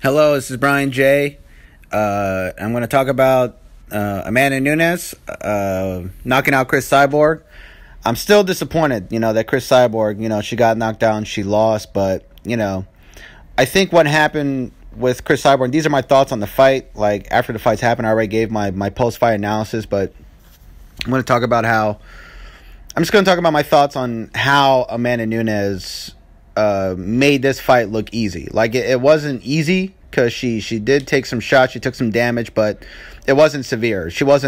Hello, this is Brian J. I'm going to talk about Amanda Nunes knocking out Cris Cyborg. I'm still disappointed, that Cris Cyborg, she got knocked out and she lost. But, I think what happened with Cris Cyborg, these are my thoughts on the fight. Like, after the fights happened, I already gave my post-fight analysis. But I'm going to talk about my thoughts on how Amanda Nunes made this fight look easy. Like, it wasn't easy because she did take some shots, she took some damage, but it wasn't severe. She was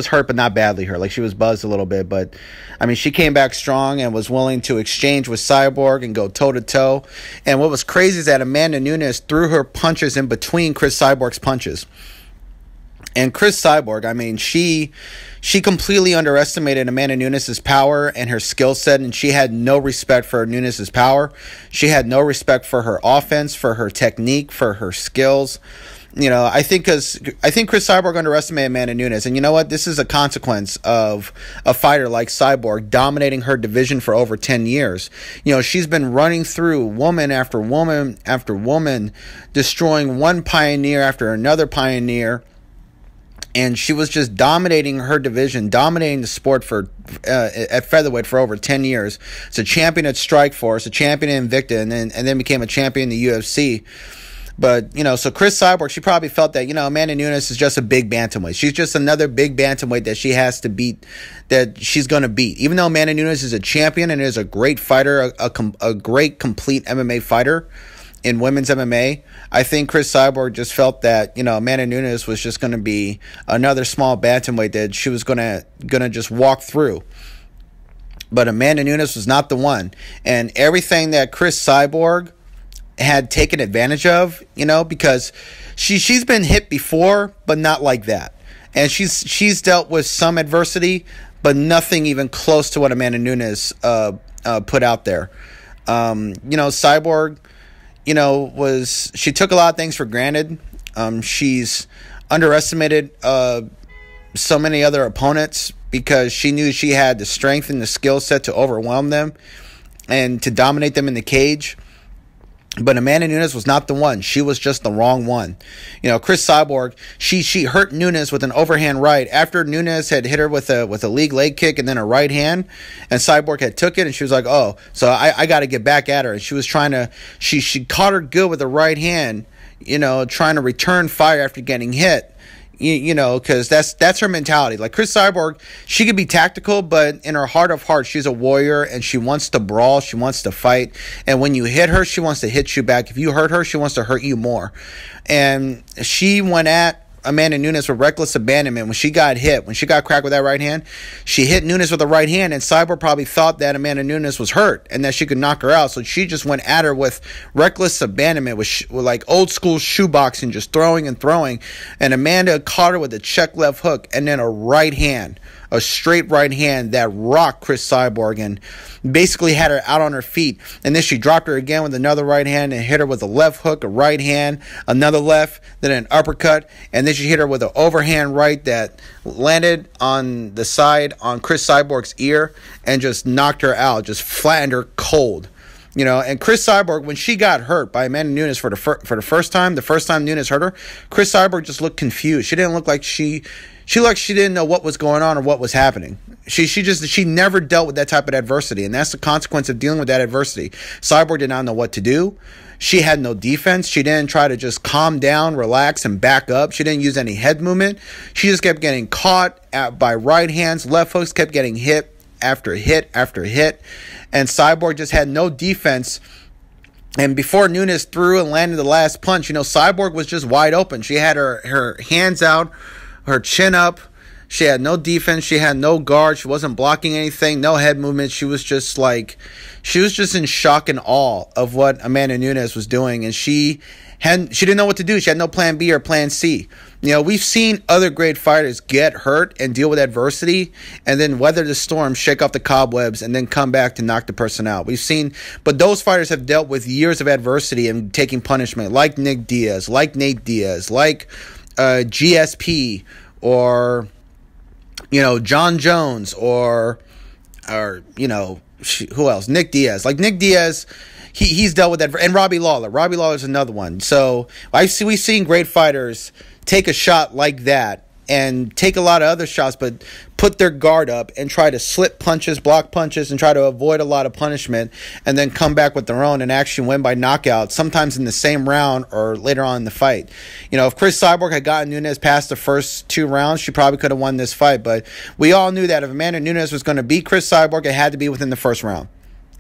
hurt, but not badly hurt. Like, she was buzzed a little bit, but I mean, she came back strong and was willing to exchange with Cyborg and go toe to toe. And what was crazy is that Amanda Nunes threw her punches in between Cris Cyborg's punches. And Cris Cyborg, I mean, she completely underestimated Amanda Nunes' power and her skill set, and she had no respect for Nunes' power. She had no respect for her offense, for her technique, for her skills. I think Cris Cyborg underestimated Amanda Nunes, and you know what? This is a consequence of a fighter like Cyborg dominating her division for over 10 years. She's been running through woman after woman after woman, destroying one pioneer after another pioneer. And she was just dominating her division, dominating the sport at featherweight for over 10 years. It's a champion at Strikeforce, a champion at Invicta, and then became a champion in the UFC. But, so Cris Cyborg, she probably felt that, Amanda Nunes is just a big bantamweight. She's just another big bantamweight that she has to beat, that she's going to beat. Even though Amanda Nunes is a champion and is a great fighter, a great complete MMA fighter in women's MMA, I think Cris Cyborg just felt that, Amanda Nunes was just going to be another small bantamweight that she was gonna just walk through. But Amanda Nunes was not the one. And everything that Cris Cyborg had taken advantage of, because she's been hit before, but not like that. And she's dealt with some adversity, but nothing even close to what Amanda Nunes put out there. Cyborg, she took a lot of things for granted. She's underestimated so many other opponents because she knew she had the strength and the skill set to overwhelm them and to dominate them in the cage. But Amanda Nunes was not the one. She was just the wrong one. Cris Cyborg, she hurt Nunes with an overhand right after Nunes had hit her with a league leg kick and then a right hand, and Cyborg had took it, and she was like, oh, so I got to get back at her. And she was she caught her good with a right hand, trying to return fire after getting hit. Because that's her mentality. Like, Cris Cyborg, she could be tactical, but in her heart of hearts, she's a warrior, and she wants to brawl, she wants to fight, and when you hit her, she wants to hit you back. If you hurt her, she wants to hurt you more. And she went at Amanda Nunes with reckless abandonment. When she got cracked with that right hand, she hit Nunes with the right hand, and Cyborg probably thought that Amanda Nunes was hurt and that she could knock her out, so she just went at her with reckless abandonment, with like old school shoeboxing, just throwing and throwing, and Amanda caught her with a check left hook and then a straight right hand that rocked Cris Cyborg and basically had her out on her feet. And then she dropped her again with another right hand and hit her with a left hook, a right hand, another left, then an uppercut, and then she hit her with an overhand right that landed on the side on Cris Cyborg's ear and just knocked her out, just flattened her cold. And Cris Cyborg, when she got hurt by Amanda Nunes for the first time Nunes hurt her, Cris Cyborg just looked confused. She didn't look like she looked like she didn't know what was going on or what was happening. She never dealt with that type of adversity, and that's the consequence of dealing with that adversity. Cyborg did not know what to do. She had no defense. She didn't try to just calm down, relax, and back up. She didn't use any head movement. She just kept getting caught by right hands, left hooks, kept getting hit after hit after hit, and Cyborg just had no defense. And before Nunes threw and landed the last punch, Cyborg was just wide open. She had her hands out, her chin up. She had no defense. She had no guard. She wasn't blocking anything, no head movement. She was just in shock and awe of what Amanda Nunes was doing, and she didn't know what to do. She had no plan B or plan C. We've seen other great fighters get hurt and deal with adversity and then weather the storm, shake off the cobwebs, and then come back to knock the person out. But those fighters have dealt with years of adversity and taking punishment, like Nick Diaz, like Nate Diaz, like GSP, or John Jones, or who else? Nick Diaz. Like Nick Diaz, he's dealt with that. And Robbie Lawler. Robbie Lawler is another one. So we've seen great fighters take a shot like that and take a lot of other shots, but put their guard up and try to slip punches, block punches, and try to avoid a lot of punishment, and then come back with their own and actually win by knockout, sometimes in the same round or later on in the fight. You know, if Cris Cyborg had gotten Nunes past the first 2 rounds, she probably could have won this fight. But we all knew that if Amanda Nunes was going to beat Cris Cyborg, it had to be within the first round.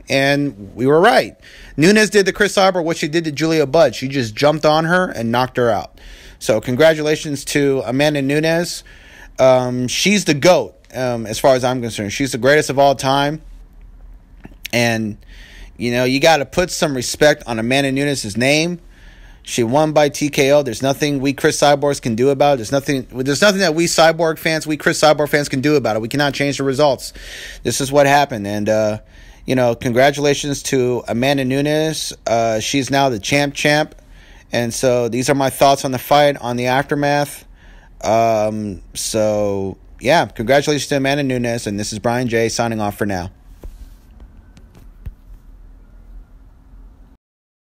And we were right. Nunes did to Cris Cyborg what she did to Julia Budd. She just jumped on her and knocked her out. So congratulations to Amanda Nunes. She's the GOAT, as far as I'm concerned. She's the greatest of all time. And, you know, you got to put some respect on Amanda Nunes' name. She won by TKO. There's nothing we Cris Cyborgs can do about it. There's nothing that we Cris Cyborg fans can do about it. We cannot change the results. This is what happened. And, you know, congratulations to Amanda Nunes. She's now the champ. And so these are my thoughts on the fight, on the aftermath. So, yeah, congratulations to Amanda Nunes. And this is Brian J. signing off for now.